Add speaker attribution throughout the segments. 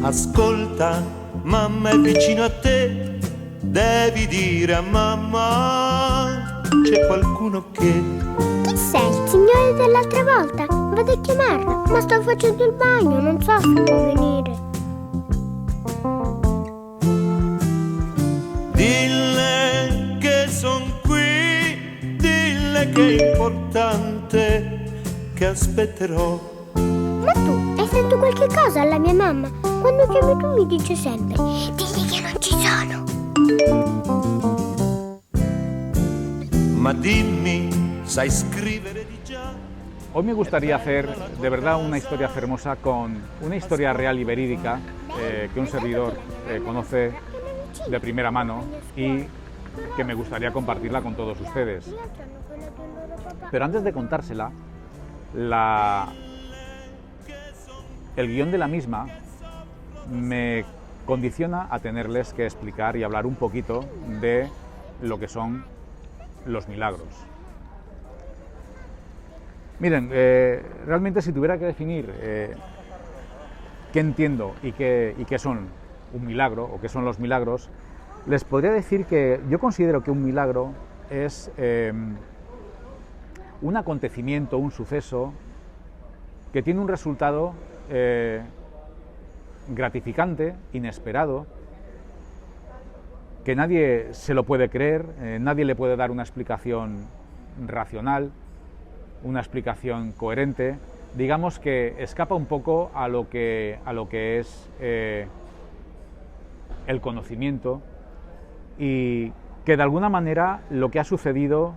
Speaker 1: Ascolta, mamma è vicino a te, devi dire a mamma, c'è qualcuno che...
Speaker 2: Chi sei, il signore dell'altra volta? Vado a chiamarlo, ma sto facendo il bagno, non so se può venire.
Speaker 1: Dille che son qui, dille che è importante, che aspetterò.
Speaker 2: Ma tu hai fatto qualche cosa alla mia mamma? Quando chiami tu mi dice sempre, digli che non ci sono.
Speaker 1: Ma dimmi, sai scrivere di già?
Speaker 3: Hoy me gustaría hacer de verdad una historia hermosa con una historia real y verídica que un servidor conoce de primera mano y que me gustaría compartirla con todos ustedes. Pero antes de contársela, el guión de la misma me condiciona a tenerles que explicar y hablar un poquito de lo que son los milagros. Miren, realmente si tuviera que definir qué entiendo y qué son un milagro o qué son los milagros, les podría decir que yo considero que un milagro es un acontecimiento, un suceso que tiene un resultado gratificante, inesperado, que nadie se lo puede creer, nadie le puede dar una explicación racional, una explicación coherente, digamos que escapa un poco a lo que es el conocimiento y que de alguna manera lo que ha sucedido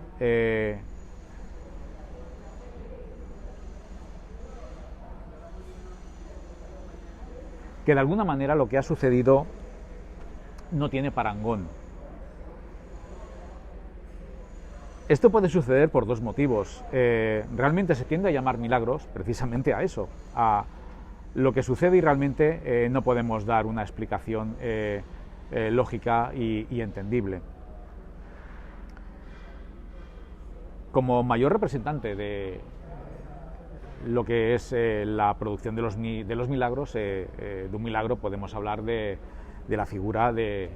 Speaker 3: no tiene parangón. Esto puede suceder por dos motivos. Realmente se tiende a llamar milagros precisamente a eso, a lo que sucede y realmente no podemos dar una explicación lógica y entendible. Como mayor representante de lo que es la producción de los milagros, de un milagro podemos hablar de la figura del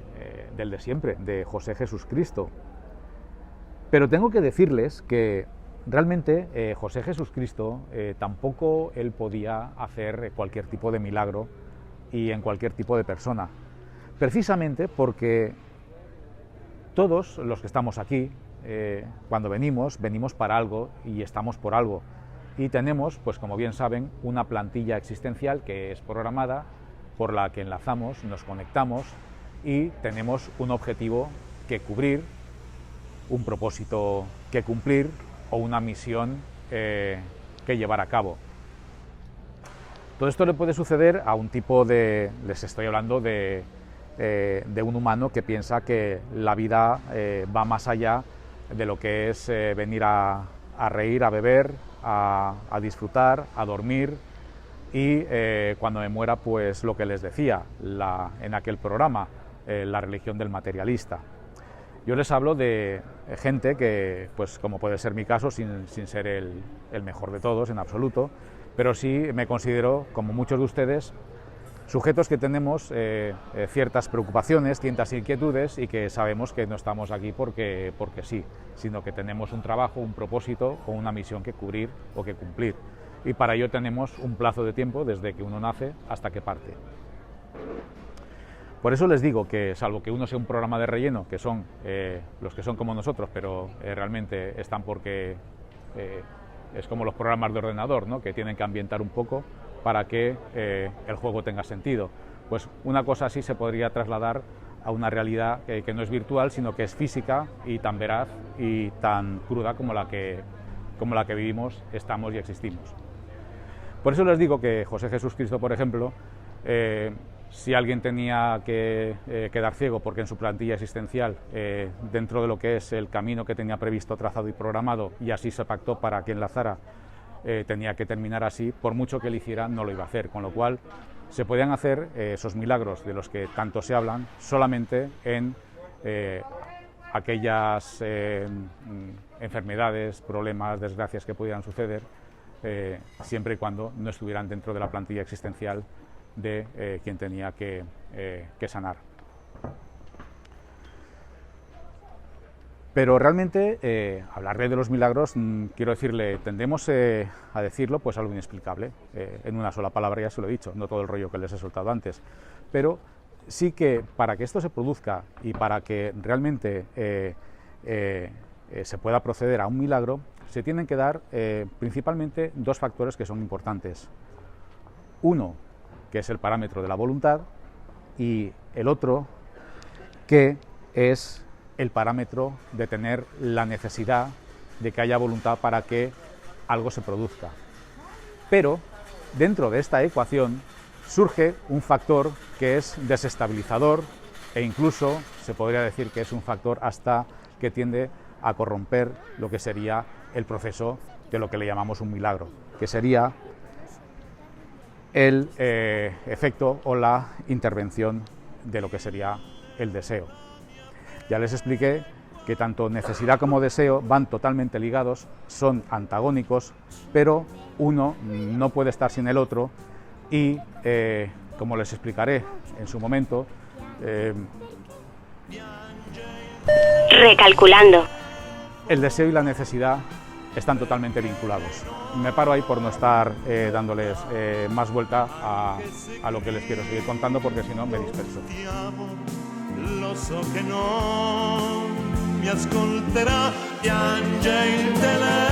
Speaker 3: de siempre, de José Jesús Cristo. Pero tengo que decirles que realmente José Jesús Cristo tampoco él podía hacer cualquier tipo de milagro y en cualquier tipo de persona, precisamente porque todos los que estamos aquí, cuando venimos para algo y estamos por algo. Y tenemos, pues como bien saben, una plantilla existencial que es programada, por la que enlazamos, nos conectamos y tenemos un objetivo que cubrir, un propósito que cumplir o una misión que llevar a cabo. Todo esto le puede suceder a un tipo de... Les estoy hablando de un humano que piensa que la vida va más allá de lo que es venir a reír, a beber, a disfrutar, a dormir y cuando me muera, pues lo que les decía en aquel programa, la religión del materialista. Yo les hablo de gente que, pues como puede ser mi caso, sin ser el mejor de todos en absoluto, pero sí me considero, como muchos de ustedes, sujetos que tenemos ciertas preocupaciones, ciertas inquietudes y que sabemos que no estamos aquí porque sí, sino que tenemos un trabajo, un propósito o una misión que cubrir o que cumplir. Y para ello tenemos un plazo de tiempo desde que uno nace hasta que parte. Por eso les digo que, salvo que uno sea un programa de relleno, que son los que son como nosotros, pero realmente están porque es como los programas de ordenador, ¿no?, que tienen que ambientar un poco para que el juego tenga sentido. Pues una cosa así se podría trasladar a una realidad que no es virtual, sino que es física y tan veraz y tan cruda como la que vivimos, estamos y existimos. Por eso les digo que José Jesús Cristo, por ejemplo, si alguien tenía que quedar ciego porque en su plantilla existencial, dentro de lo que es el camino que tenía previsto, trazado y programado, y así se pactó para que enlazara, tenía que terminar así, por mucho que él hiciera, no lo iba a hacer, con lo cual se podían hacer esos milagros de los que tanto se hablan solamente en aquellas enfermedades, problemas, desgracias que pudieran suceder, siempre y cuando no estuvieran dentro de la plantilla existencial de quien tenía que sanar. Pero realmente, hablarle de los milagros, quiero decirle, tendemos a decirlo pues algo inexplicable. En una sola palabra ya se lo he dicho, no todo el rollo que les he soltado antes. Pero sí que para que esto se produzca y para que realmente se pueda proceder a un milagro, se tienen que dar principalmente dos factores que son importantes. Uno, que es el parámetro de la voluntad, y el otro, que es el parámetro de tener la necesidad de que haya voluntad para que algo se produzca. Pero dentro de esta ecuación surge un factor que es desestabilizador e incluso se podría decir que es un factor hasta que tiende a corromper lo que sería el proceso de lo que le llamamos un milagro, que sería el efecto o la intervención de lo que sería el deseo. Ya les expliqué que tanto necesidad como deseo van totalmente ligados, son antagónicos, pero uno no puede estar sin el otro y, como les explicaré en su momento,
Speaker 4: Recalculando.
Speaker 3: el deseo y la necesidad están totalmente vinculados. Me paro ahí por no estar dándoles más vuelta a lo que les quiero seguir contando, porque si no me disperso.
Speaker 1: Lo so che non mi ascolterà, piange il telefono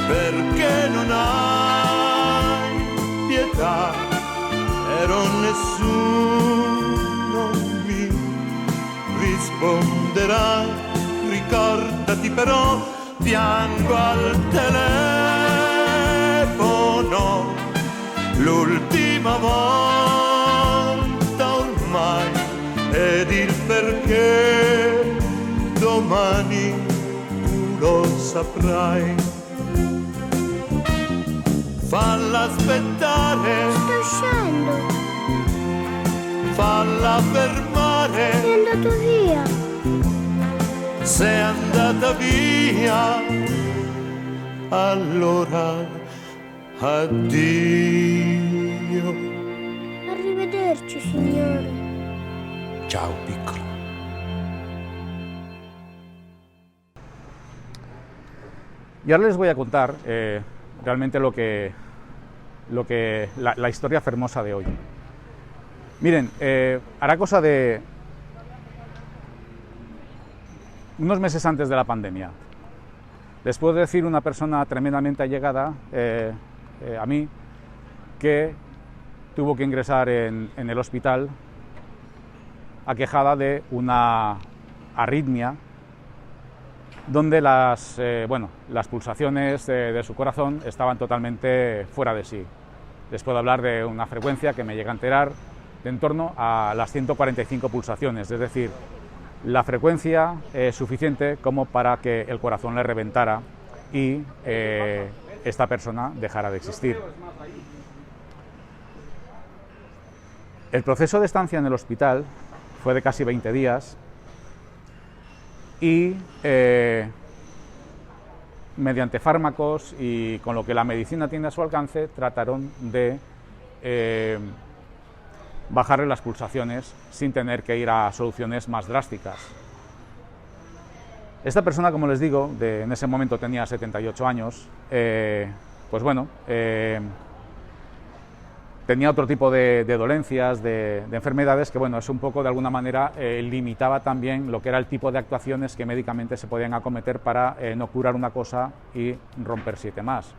Speaker 1: perché non hai pietà, però nessuno mi risponderà. Ricordati però, piango al telefono l'ultima volta ormai, ed il perché domani tu lo saprai. Falla aspettare,
Speaker 2: Sto uscendo,
Speaker 1: falla fermare,
Speaker 2: è andato via.
Speaker 1: sei andata via, allora addio.
Speaker 2: Arrivederci, signore.
Speaker 1: Ciao piccolo.
Speaker 3: Y ahora les voy a contar realmente la historia fermosa de hoy. Miren, hará cosa de unos meses antes de la pandemia. Les puedo decir una persona tremendamente allegada a mí que tuvo que ingresar en el hospital aquejada de una arritmia donde las pulsaciones de su corazón estaban totalmente fuera de sí. Les puedo hablar de una frecuencia que me llega a enterar de en torno a las 145 pulsaciones, es decir, la frecuencia suficiente como para que el corazón le reventara y esta persona dejara de existir. El proceso de estancia en el hospital fue de casi 20 días y mediante fármacos y con lo que la medicina tiene a su alcance trataron de bajarle las pulsaciones sin tener que ir a soluciones más drásticas. Esta persona, como les digo, en ese momento tenía 78 años, pues bueno, tenía otro tipo de dolencias, de enfermedades que, bueno, es un poco de alguna manera limitaba también lo que era el tipo de actuaciones que médicamente se podían acometer para no curar una cosa y romper 7 más.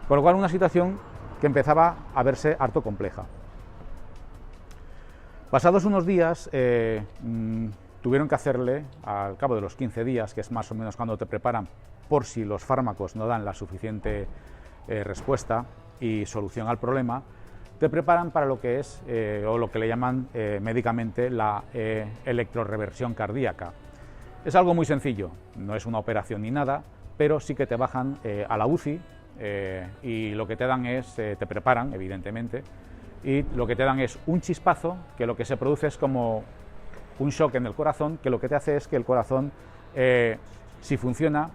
Speaker 3: Con lo cual, una situación que empezaba a verse harto compleja. Pasados unos días, tuvieron que hacerle, al cabo de los 15 días, que es más o menos cuando te preparan por si los fármacos no dan la suficiente respuesta y solución al problema, te preparan para lo que es, o lo que le llaman médicamente, la electroreversión cardíaca. Es algo muy sencillo, no es una operación ni nada, pero sí que te bajan a la UCI y lo que te dan es, te preparan, evidentemente, y lo que te dan es un chispazo, que lo que se produce es como un shock en el corazón, que lo que te hace es que el corazón, si funciona,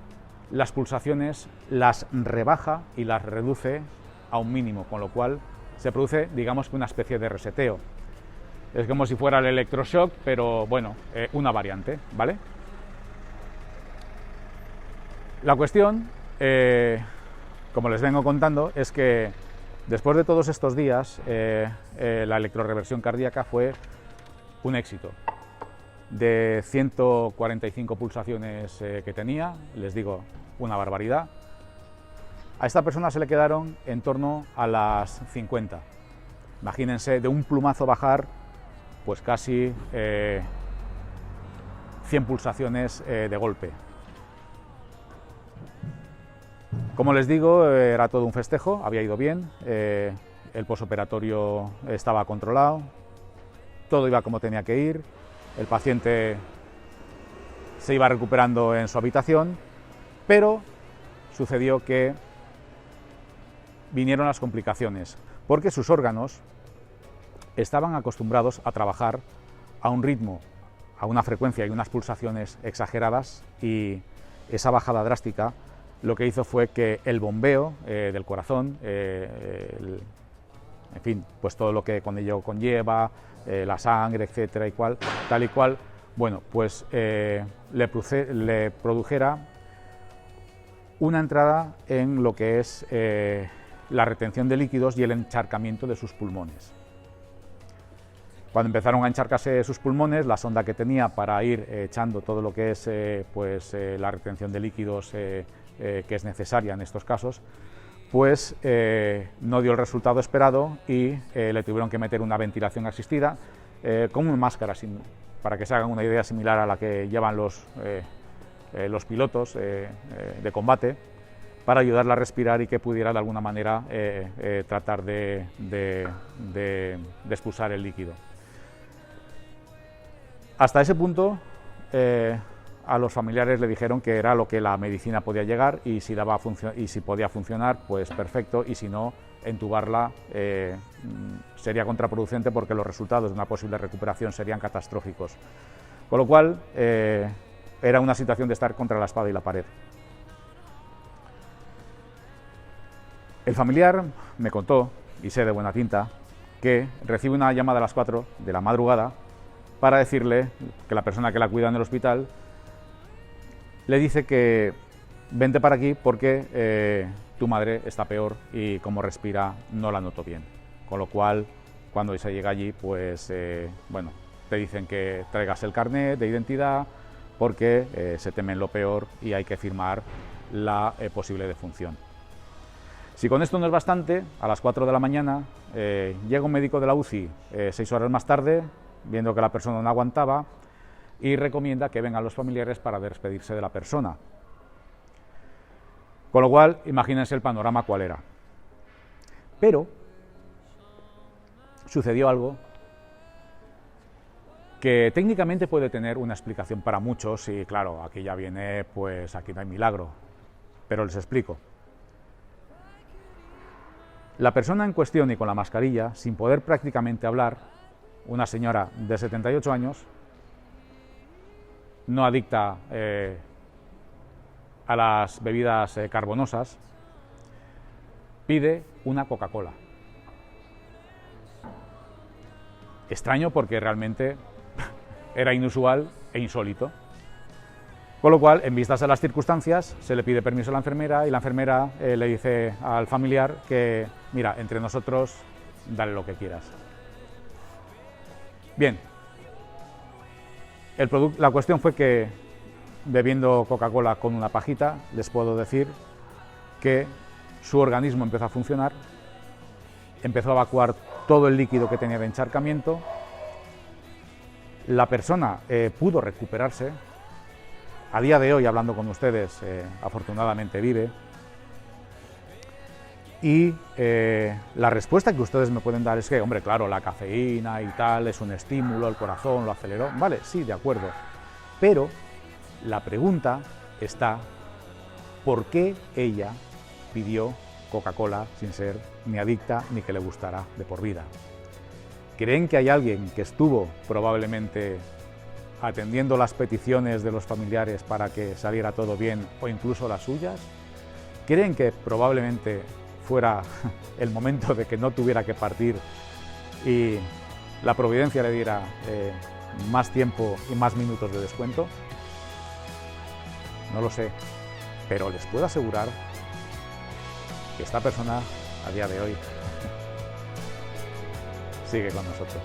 Speaker 3: las pulsaciones las rebaja y las reduce a un mínimo, con lo cual se produce, digamos, que una especie de reseteo. Es como si fuera el electroshock, pero bueno, una variante, ¿vale? La cuestión, como les vengo contando, es que después de todos estos días, la electroreversión cardíaca fue un éxito. De 145 pulsaciones que tenía, les digo, una barbaridad, a esta persona se le quedaron en torno a las 50. Imagínense, de un plumazo bajar, pues casi 100 pulsaciones de golpe. Como les digo, era todo un festejo, había ido bien, el posoperatorio estaba controlado, todo iba como tenía que ir, el paciente se iba recuperando en su habitación, pero sucedió que vinieron las complicaciones, porque sus órganos estaban acostumbrados a trabajar a un ritmo, a una frecuencia y unas pulsaciones exageradas, y esa bajada drástica lo que hizo fue que el bombeo del corazón, en fin, pues todo lo que con ello conlleva, la sangre, etcétera, y tal y cual, bueno, pues le produjera una entrada en lo que es la retención de líquidos y el encharcamiento de sus pulmones. Cuando empezaron a encharcarse sus pulmones, la sonda que tenía para ir echando todo lo que es la retención de líquidos que es necesaria en estos casos, pues no dio el resultado esperado y le tuvieron que meter una ventilación asistida con una máscara, para que se hagan una idea, similar a la que llevan los pilotos de combate, para ayudarla a respirar y que pudiera de alguna manera tratar de expulsar el líquido. Hasta ese punto a los familiares le dijeron que era lo que la medicina podía llegar, y si podía funcionar, pues perfecto, y si no, entubarla sería contraproducente, porque los resultados de una posible recuperación serían catastróficos. Con lo cual era una situación de estar contra la espada y la pared. El familiar me contó, y sé de buena tinta, que recibe una llamada a las 4 de la madrugada para decirle que la persona que la cuida en el hospital le dice que vente para aquí porque tu madre está peor y como respira no la noto bien. Con lo cual, cuando se llega allí, pues bueno, te dicen que traigas el carnet de identidad porque se temen lo peor y hay que firmar la posible defunción. Si con esto no es bastante, a las 4 de la mañana llega un médico de la UCI 6 horas más tarde, viendo que la persona no aguantaba, y recomienda que vengan los familiares para despedirse de la persona. Con lo cual, imagínense el panorama cuál era. Pero sucedió algo que técnicamente puede tener una explicación para muchos, y claro, aquí ya viene, pues aquí no hay milagro, pero les explico. La persona en cuestión y con la mascarilla, sin poder prácticamente hablar, una señora de 78 años, no adicta a las bebidas carbonosas, pide una Coca-Cola. Extraño, porque realmente era inusual e insólito. Con lo cual, en vistas a las circunstancias, se le pide permiso a la enfermera, y la enfermera le dice al familiar que, mira, entre nosotros, dale lo que quieras. Bien, la cuestión fue que, bebiendo Coca-Cola con una pajita, les puedo decir que su organismo empezó a funcionar, empezó a evacuar todo el líquido que tenía de encharcamiento, la persona pudo recuperarse. A día de hoy, hablando con ustedes, afortunadamente vive, y la respuesta que ustedes me pueden dar es que, hombre, claro, la cafeína y tal es un estímulo, el corazón lo aceleró. Vale, sí, de acuerdo, pero la pregunta está: ¿por qué ella pidió Coca-Cola sin ser ni adicta ni que le gustara de por vida? ¿Creen que hay alguien que estuvo probablemente atendiendo las peticiones de los familiares para que saliera todo bien, o incluso las suyas? ¿Creen que probablemente fuera el momento de que no tuviera que partir y la providencia le diera más tiempo y más minutos de descuento? No lo sé, pero les puedo asegurar que esta persona a día de hoy sigue con nosotros.